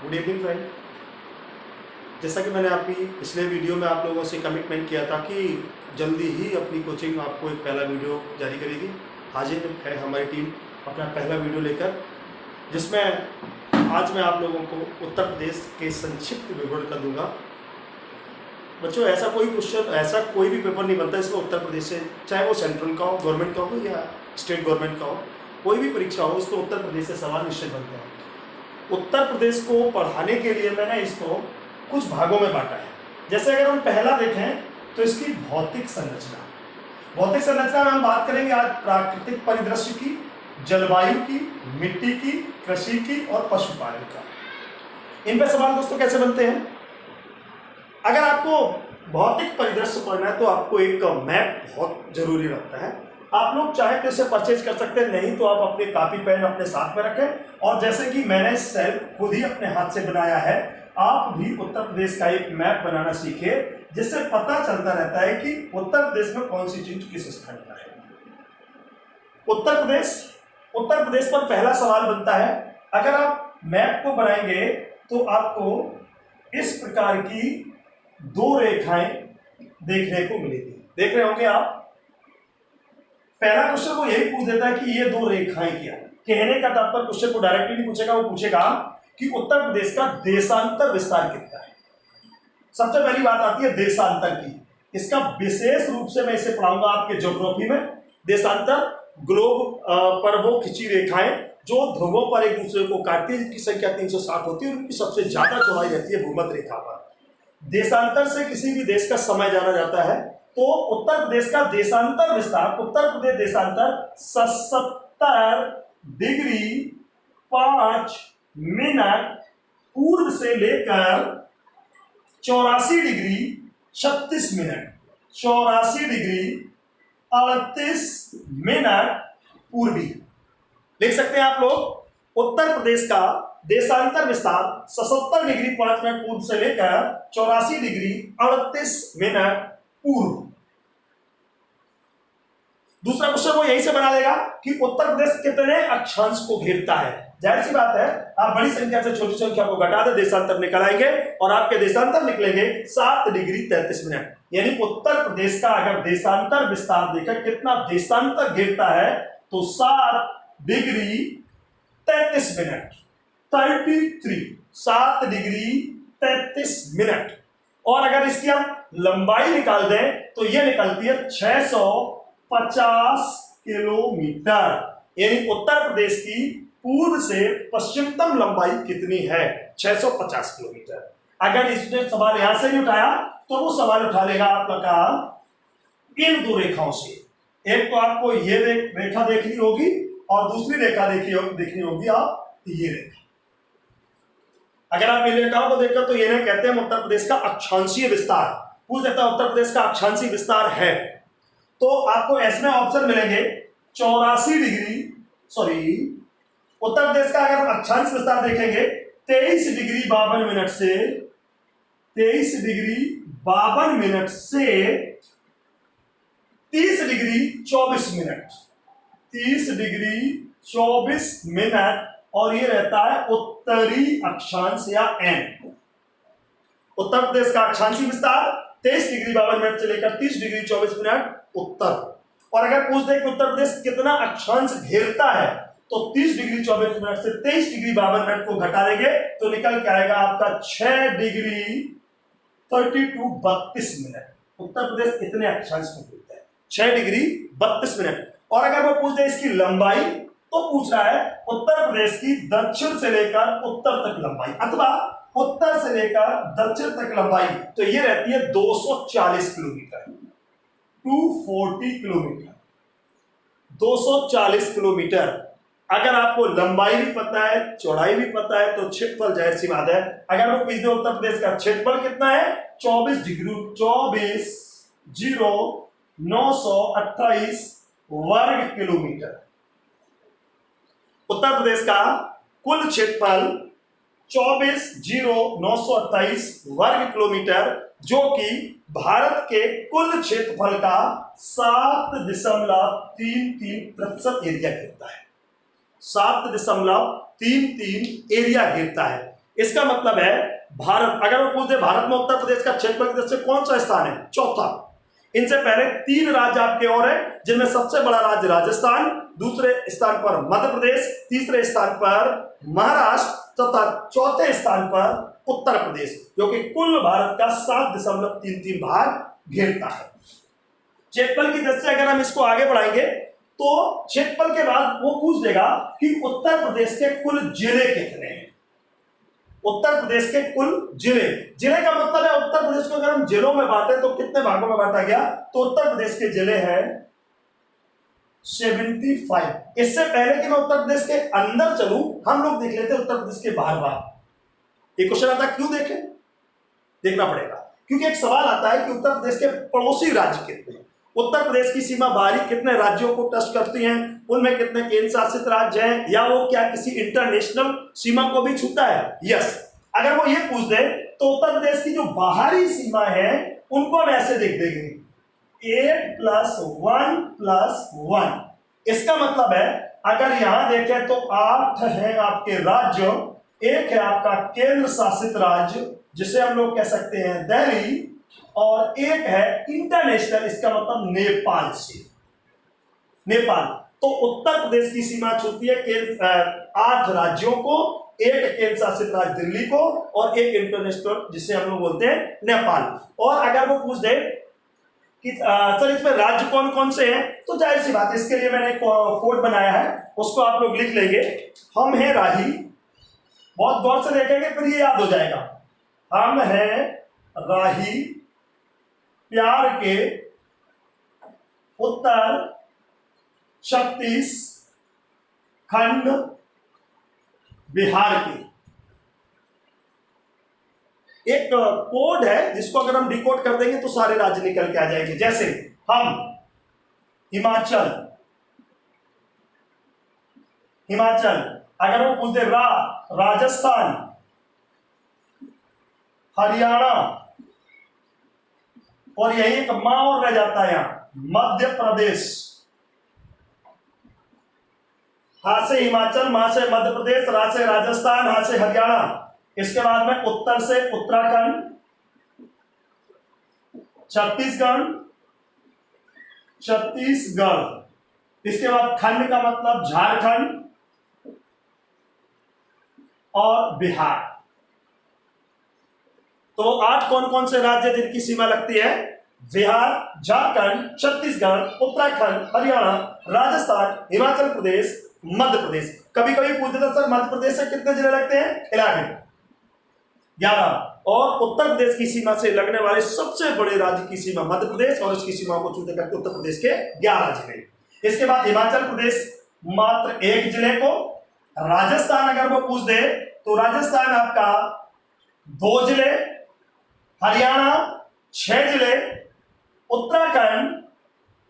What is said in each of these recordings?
Good evening friend. जैसा कि मैंने अपनी पिछले वीडियो में आप लोगों से कमिटमेंट किया था कि जल्दी ही अपनी कोचिंग आपको एक पहला वीडियो जारी करेगी। हाजिर है हमारी टीम अपना पहला वीडियो लेकर, जिसमें आज मैं आप लोगों को उत्तर प्रदेश के संक्षिप्त विवरण कर दूंगा। बच्चों, ऐसा कोई क्वेश्चन, ऐसा कोई भी पेपर नहीं बनता इसमें उत्तर प्रदेश से, चाहे वो सेंट्रल का हो, गवर्नमेंट का हो या स्टेट गवर्नमेंट का हो, कोई भी परीक्षा हो, इसमें उत्तर प्रदेश से सवाल निश्चित बनते हैं। उत्तर प्रदेश को पढ़ाने के लिए मैंने इसको कुछ भागों में बांटा है। जैसे अगर हम पहला देखें तो इसकी भौतिक संरचना में हम बात करेंगे आज प्राकृतिक परिदृश्य की, जलवायु की, मिट्टी की, कृषि की और पशुपालन का। इन पर सवाल दोस्तों कैसे बनते हैं? अगर आपको भौतिक परिदृश्य पढ़ना है तो आपको एक मैप बहुत जरूरी लगता है। आप लोग चाहे तो इसे परचेज कर सकते हैं, नहीं तो आप अपने कॉपी पेन अपने साथ में रखें। और जैसे कि मैंने सेल्फ खुद ही अपने हाथ से बनाया है, आप भी उत्तर प्रदेश का एक मैप बनाना सीखिए, जिससे पता चलता रहता है कि उत्तर प्रदेश में कौन सी चीज किस स्थान पर है। उत्तर प्रदेश पर पहला सवाल बनता है। अगर आप मैप को बनाएंगे तो आपको इस प्रकार की दो रेखाएं देखने को मिलेगी। देख रहे होंगे आप। पहला क्वेश्चन वो यही पूछ देता है कि ये दो रेखाएं क्या है। कहने का तात्पर्य क्वेश्चन को डायरेक्टली नहीं पूछेगा, वो पूछेगा कि उत्तर प्रदेश का देशांतर विस्तार कितना है। सबसे पहली बात आती है देशांतर की। इसका विशेष रूप से मैं इसे पढ़ाऊंगा आपके ज्योग्राफी में। देशांतर ग्लोब पर वो खिंची रेखाएं जो ध्रुवों पर एक दूसरे को काटती है, जिनकी संख्या 360 होती है और उनकी सबसे ज्यादा चौड़ाई रहती है भूमध्य रेखा पर। देशांतर से किसी भी देश का समय जाना जाता है। तो उत्तर प्रदेश का देशांतर विस्तार, उत्तर प्रदेश देशांतर 77 डिग्री 5 मिनट पूर्व से लेकर 84 डिग्री 36 मिनट, 84 डिग्री 38 मिनट पूर्वी। लिख सकते हैं आप लोग। उत्तर प्रदेश का देशांतर विस्तार 77 डिग्री 5 मिनट पूर्व से लेकर 84 डिग्री 38 मिनट पूर्व। दूसरा क्वेश्चन वो यही से बना लेगा कि उत्तर प्रदेश कितने अक्षांश को घेरता है। जाहिर सी बात है, आप बड़ी संख्या से छोटी संख्या को घटा दे, देशांतर निकल आएंगे और आपके देशांतर निकलेंगे 7 डिग्री 33 मिनट। यानी उत्तर प्रदेश का अगर देशांतर विस्तार देखकर कितना देशांतर घेरता है तो 7 डिग्री 33 मिनट, 33, 7 डिग्री 33 मिनट। और अगर इसकी हम लंबाई निकाल दें तो यह निकलती है 650 किलोमीटर। यानी उत्तर प्रदेश की पूर्व से पश्चिमतम लंबाई कितनी है? 650 किलोमीटर। अगर इसने सवाल यहां से नहीं उठाया तो वो सवाल उठा लेगा आपका इन दो रेखाओं से। एक तो आपको ये रेखा देखनी होगी और दूसरी रेखा देखनी होगी आप ये रेखा। अगर आप इन रेखाओं को देखकर तो ये कहते हैं उत्तर प्रदेश का अक्षांशीय विस्तार। पूछ देता उत्तर प्रदेश का अक्षांशीय विस्तार है तो आपको इसमें ऑप्शन मिलेंगे 84 डिग्री, उत्तर प्रदेश का अगर अक्षांश विस्तार देखेंगे 23 डिग्री 52 मिनट से 23 डिग्री 52 मिनट से 30 डिग्री 24 मिनट, 30 डिग्री 24 मिनट। और ये रहता है उत्तरी अक्षांश या एन। उत्तर प्रदेश का अक्षांशीय विस्तार 23 डिग्री 52 मिनट से लेकर 30 डिग्री 24 मिनट उत्तर। और अगर पूछ दे कि उत्तर प्रदेश कितना अक्षांश घेरता है तो 30 डिग्री 24 मिनट से 23 डिग्री 52 मिनट को घटा देंगे तो निकल के आएगा आपका 6 डिग्री 32 मिनट। उत्तर प्रदेश कितने अक्षांश को घेरता है? 6 डिग्री 32 मिनट। और अगर वो पूछ दे इसकी लंबाई तो पूछ रहा है उत्तर प्रदेश की दक्षिण से लेकर उत्तर तक लंबाई अथवा उत्तर से लेकर दक्षिण तक लंबाई, तो ये रहती है 240 किलोमीटर, 240 किलोमीटर, 240 किलोमीटर। अगर आपको लंबाई भी पता है, चौड़ाई भी पता है तो क्षेत्रफल जाहिर सी बात है। अगर वो पूछ दे उत्तर प्रदेश का क्षेत्रफल कितना है 24,928 वर्ग किलोमीटर। उत्तर प्रदेश का कुल क्षेत्रफल 24,928 वर्ग किलोमीटर, जो कि भारत के कुल क्षेत्रफल का 7.33% एरिया घेरता है। 7.33 एरिया घेरता है। इसका मतलब है भारत, अगर वो पूछ दे भारत में उत्तर प्रदेश का क्षेत्रफल की दृष्टि से कौन सा स्थान है, चौथा। इनसे पहले 3 राज्य आपके और हैं, जिनमें सबसे बड़ा राज्य राजस्थान, दूसरे स्थान पर मध्य प्रदेश, तीसरे स्थान पर महाराष्ट्र तथा चौथे स्थान पर उत्तर प्रदेश, जो कि कुल भारत का 7.33 भाग घेरता है। क्षेत्रफल की दृष्टि से अगर हम इसको आगे बढ़ाएंगे तो क्षेत्रफल के बाद वो पूछ देगा कि उत्तर प्रदेश के कुल जिले कितने हैं। उत्तर प्रदेश के कुल जिले, जिले का मतलब है उत्तर प्रदेश को अगर हम जिलों में बांटे तो कितने भागों में बांटा गया, तो उत्तर प्रदेश के जिले हैं 75। इससे पहले कि मैं उत्तर प्रदेश के अंदर चलूं, हम लोग देख लेते हैं उत्तर प्रदेश के बाहर बाहर। एक क्वेश्चन आता है क्यों देखें, देखना पड़ेगा, क्योंकि एक सवाल आता है कि उत्तर प्रदेश के पड़ोसी राज्य कितने हैं। उत्तर प्रदेश की सीमा बाहरी कितने राज्यों को टच करती हैं, उनमें कितने केंद्र शासित राज्य हैं, या वो क्या किसी इंटरनेशनल सीमा को भी छूता है। यस, अगर वो ये पूछ दे तो उत्तर प्रदेश की जो बाहरी सीमा है उनको हम ऐसे देख देंगे 8 + 1 + 1। इसका मतलब है अगर यहां देखें तो 8 है आपके राज्य, 1 है आपका केंद्र शासित राज्य जिसे हम लोग कह सकते हैं दिल्ली, और 1 है इंटरनेशनल, इसका मतलब नेपाल से। नेपाल, तो उत्तर प्रदेश की सीमा छूती है 8 राज्यों को, 1 केंद्र शासित राज्य दिल्ली को, और 1 इंटरनेशनल जिसे हम लोग बोलते हैं नेपाल। और अगर वो पूछ दे कि सर इसमें राज्य कौन कौन से हैं, तो जाहिर सी बात है इसके लिए मैंने कोड बनाया है, उसको आप लोग लिख लेंगे। हम हैं राही, बहुत गौर से देखेंगे फिर ये याद हो जाएगा। हम हैं राही, प्यार के, उत्तर, छत्तीस खंड, बिहार की। एक कोड है जिसको अगर हम डिकोड कर देंगे तो सारे राज्य निकल के आ जाएंगे। जैसे हम हिमाचल, अगर वो पूछते राजस्थान, हरियाणा, और यही एक मां और रह जाता है यहां मध्य प्रदेश। हां से हिमाचल, मां से मध्य प्रदेश, रा से राजस्थान, हां से हरियाणा। इसके बाद में उत्तर से उत्तराखंड, छत्तीसगढ़। इसके बाद खंड का मतलब झारखंड और बिहार। तो 8 कौन कौन से राज्य जिनकी सीमा लगती है, बिहार, झारखंड, छत्तीसगढ़, उत्तराखंड, हरियाणा, राजस्थान, हिमाचल प्रदेश, मध्य प्रदेश। कभी कभी पूछते थे सर मध्य प्रदेश से कितने जिले लगते हैं, 11। और उत्तर प्रदेश की सीमा से लगने वाले सबसे बड़े राज्य की सीमा मध्य प्रदेश, और इसकी सीमा को छूते करके उत्तर प्रदेश के 11 जिले। इसके बाद हिमाचल प्रदेश मात्र 1 जिले को। राजस्थान अगर वो पूछ दे तो राजस्थान आपका 2 जिले, हरियाणा 6 जिले, उत्तराखंड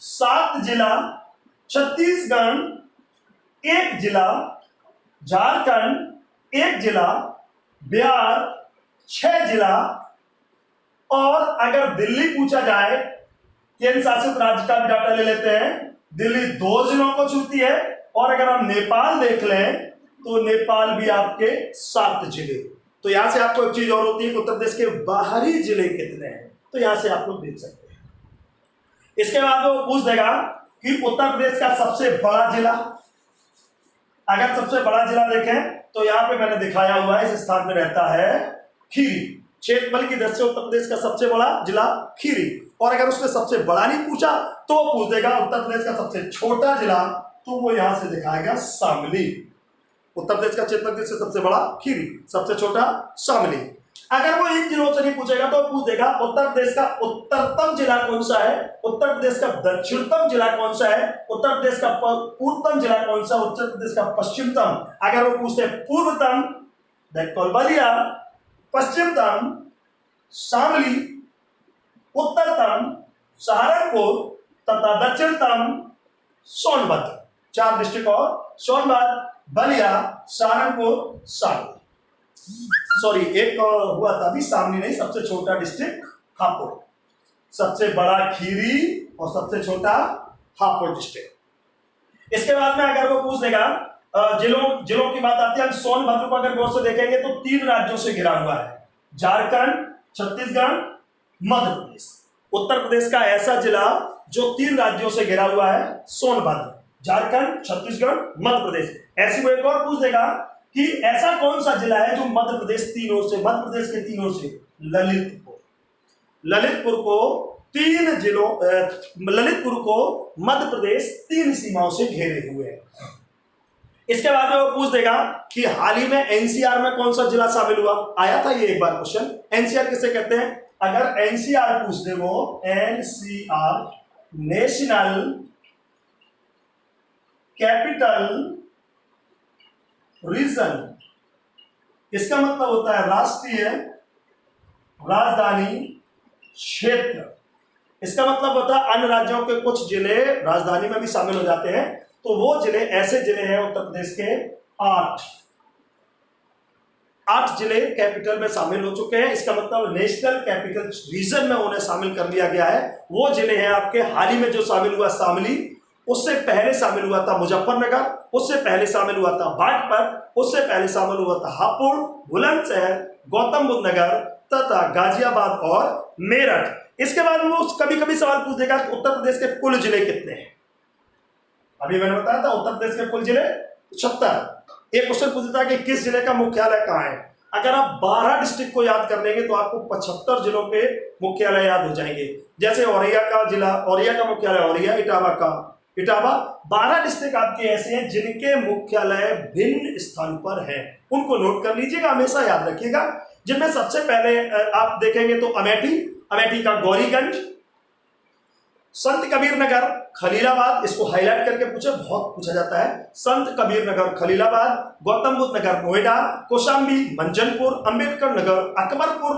7 जिला, छत्तीसगढ़ 1 जिला, झारखंड 1 जिला, बिहार 6 जिला, और अगर दिल्ली पूछा जाए, केंद्र शासित राज्य का भी डाटा ले लेते हैं, दिल्ली 2 जिलों को छूती है। और अगर हम नेपाल देख लें तो नेपाल भी आपके 7 जिले। तो यहां से आपको एक चीज और होती है कि उत्तर प्रदेश के बाहरी जिले कितने हैं, तो यहां से आप लोग देख सकते हैं। इसके बाद वो पूछ देगा कि उत्तर प्रदेश का सबसे बड़ा जिला। अगर सबसे बड़ा जिला देखें तो यहां पे मैंने दिखाया हुआ है, इस स्थान में रहता है खीरी। क्षेत्रफल की दृष्टि से उत्तर प्रदेश का सबसे बड़ा जिला खीरी। और अगर उसने सबसे बड़ा नहीं पूछा तो पूछ देगा उत्तर प्रदेश का सबसे छोटा जिला, तो वो यहां से दिखाएगा शामली। उत्तर प्रदेश का क्षेत्रफल से सबसे बड़ा खीरी, सबसे छोटा शामली। अगर वो इन जिलों से नहीं पूछेगा तो पूछ देगा उत्तर प्रदेश का उत्तरतम जिला कौन सा है, उत्तर प्रदेश का दक्षिणतम जिला कौन सा है, उत्तर प्रदेश का पूर्वतम जिला कौन सा, उत्तर प्रदेश का पश्चिमतम। अगर वो पूछते पूर्वतम बलिया, पश्चिमतम शामली, उत्तरतम सहारनपुर तथा दक्षिणतम सोनभद्र। 4 डिस्ट्रिक्ट और सोनभद्र, बलिया, सहारनपुर, शामली। सॉरी, एक हुआ था अभी, शामली नहीं, सबसे छोटा डिस्ट्रिक्ट हापुड़, सबसे बड़ा खीरी और सबसे छोटा हापुड़ डिस्ट्रिक्ट। इसके बाद में अगर वो पूछ देगा जिलों की बात आती है, हम सोनभद्र को अगर गौर से देखेंगे तो 3 राज्यों से घिरा हुआ है, झारखंड, छत्तीसगढ़, मध्य प्रदेश। उत्तर प्रदेश का ऐसा जिला जो 3 राज्यों से घिरा हुआ है, सोनभद्र, झारखंड, छत्तीसगढ़, मध्य प्रदेश। ऐसी वो एक और पूछ देगा कि ऐसा कौन सा जिला है जो मध्य प्रदेश मध्य प्रदेश के 3 ओर से, ललितपुर को 3 जिलों, ललितपुर को मध्य प्रदेश 3 सीमाओं से घेरे हुए है। इसके बाद में वो पूछ देगा कि हाल ही में एनसीआर में कौन सा जिला शामिल हुआ। आया था ये एक बार क्वेश्चन। एनसीआर किसे कहते हैं? अगर एनसीआर पूछ दे वो, एनसीआर नेशनल कैपिटल रीजन, इसका मतलब होता है राष्ट्रीय राजधानी क्षेत्र। इसका मतलब होता है अन्य राज्यों के कुछ जिले राजधानी में भी शामिल हो जाते हैं, तो वो जिले ऐसे जिले हैं उत्तर प्रदेश के 8 जिले कैपिटल में शामिल हो चुके हैं। इसका मतलब नेशनल कैपिटल रीजन में उन्हें शामिल कर लिया गया है। वो जिले हैं आपके हाल ही में जो शामिल हुआ शामली, उससे पहले शामिल हुआ था मुजफ्फरनगर, उससे पहले शामिल हुआ था बागपत, उससे पहले शामिल हुआ था हापुड़, बुलंदशहर, गौतम बुद्ध नगर तथा गाजियाबाद और मेरठ। इसके बाद वो कभी कभी सवाल पूछ देगा कि उत्तर प्रदेश के कुल जिले कितने हैं। अभी मैंने बताया था उत्तर प्रदेश के कुल जिले 76। एक क्वेश्चन पूछता है कि किस जिले का मुख्यालय कहाँ है। अगर आप 12 डिस्ट्रिक्ट को याद कर लेंगे तो आपको 75 जिलों के मुख्यालय याद हो जाएंगे। जैसे औरैया का जिला, औरैया का मुख्यालय औरैया, इटावा 12 डिस्ट्रिक्ट आपके ऐसे हैं जिनके मुख्यालय भिन्न स्थान पर हैं। उनको नोट कर लीजिएगा, हमेशा याद रखिएगा। जिनमें सबसे पहले आप देखेंगे तो अमेठी का गौरीगंज, संत कबीर नगर खलीलाबाद, इसको हाईलाइट करके पूछे, बहुत पूछा जाता है। संत कबीर नगर खलीलाबाद, गौतम बुद्ध नगर नोएडा, कौशाम्बी मंजनपुर, अंबेडकर नगर अकबरपुर,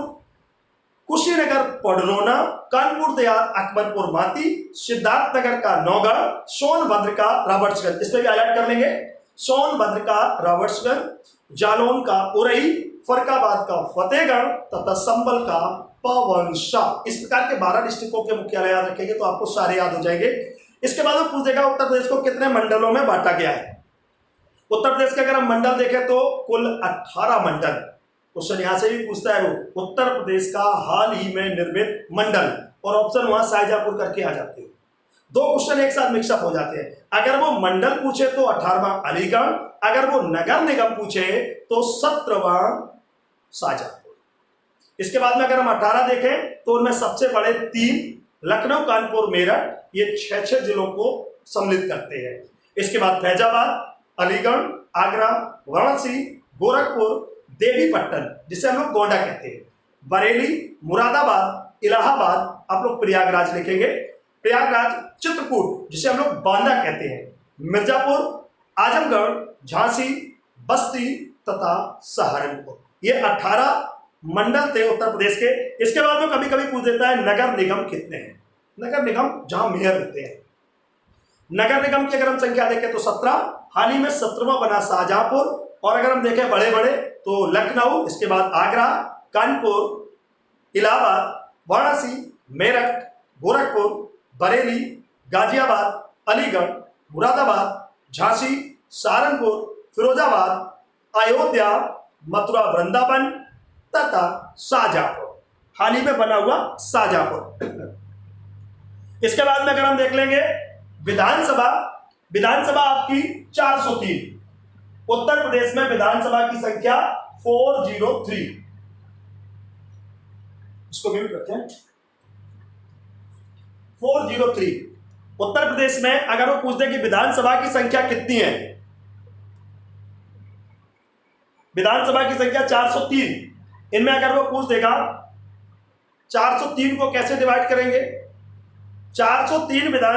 कुशीनगर पडरौना, कानपुर देहात अकबरपुर माती, सिद्धार्थ नगर का नौगढ़, सोनभद्र का राबर्ट्सगंज, इस पर भी हाईलाइट कर लेंगे। सोनभद्र का राबर्ट्सगंज, जालौन का उरई, फरकाबाद का फतेहगढ़ तथा संबल का पवनशाह। इस प्रकार के 12 डिस्ट्रिक्टों के मुख्यालय याद रखेंगे तो आपको सारे याद हो जाएंगे। इसके बाद वो पूछ देगा उत्तर प्रदेश को कितने मंडलों में बांटा गया है। उत्तर प्रदेश के अगर हम मंडल देखें तो कुल 18 मंडल। क्वेश्चन यहां से भी पूछता है वो उत्तर प्रदेश का हाल ही में निर्मित मंडल, और ऑप्शन वहां शाहजहांपुर करके आ जाते हैं। 2 क्वेश्चन एक साथ मिक्सअप हो जाते हैं। अगर वो मंडल पूछे तो 18वां अलीगढ़, अगर वो नगर निगम पूछे तो 17वां शाहजहांपुर। इसके बाद में अगर हम 18 देखें तो उनमें सबसे बड़े 3 लखनऊ, कानपुर, मेरठ, ये 6 जिलों को सम्मिलित करते हैं। इसके बाद फैजाबाद, अलीगढ़, आगरा, वाराणसी, गोरखपुर, देवीपट्टन जिसे हम लोग गोंडा कहते हैं, बरेली, मुरादाबाद, इलाहाबाद, आप लोग प्रयागराज लिखेंगे, प्रयागराज, चित्रकूट जिसे हम लोग बांदा कहते हैं, मिर्जापुर, आजमगढ़, झांसी, बस्ती तथा सहारनपुर। ये 18 मंडल थे उत्तर प्रदेश के। इसके बाद में कभी कभी पूछ देता है नगर निगम कितने हैं। नगर निगम जहां मेयर रहते हैं। नगर निगम की अगर हम संख्या देखें तो 17, हाल ही में 17वां बना शाहजहांपुर। और अगर हम देखें बड़े बड़े तो लखनऊ, इसके बाद आगरा, कानपुर, इलाहाबाद, वाराणसी, मेरठ, गोरखपुर, बरेली, गाजियाबाद, अलीगढ़, मुरादाबाद, झांसी, सहारनपुर, फिरोजाबाद, अयोध्या, मथुरा, वृंदावन तथा शाहजहांपुर, हाल ही में बना हुआ शाहजहांपुर। इसके बाद में अगर हम देख लेंगे विधानसभा आपकी 403। उत्तर प्रदेश में विधानसभा की संख्या 403। इसको म्यूट रखें। 403 उत्तर प्रदेश में अगर वो पूछते कि विधानसभा की संख्या कितनी है, विधानसभा की संख्या 403। इनमें अगर वो पूछ देगा 403 को कैसे डिवाइड करेंगे, 403 विधान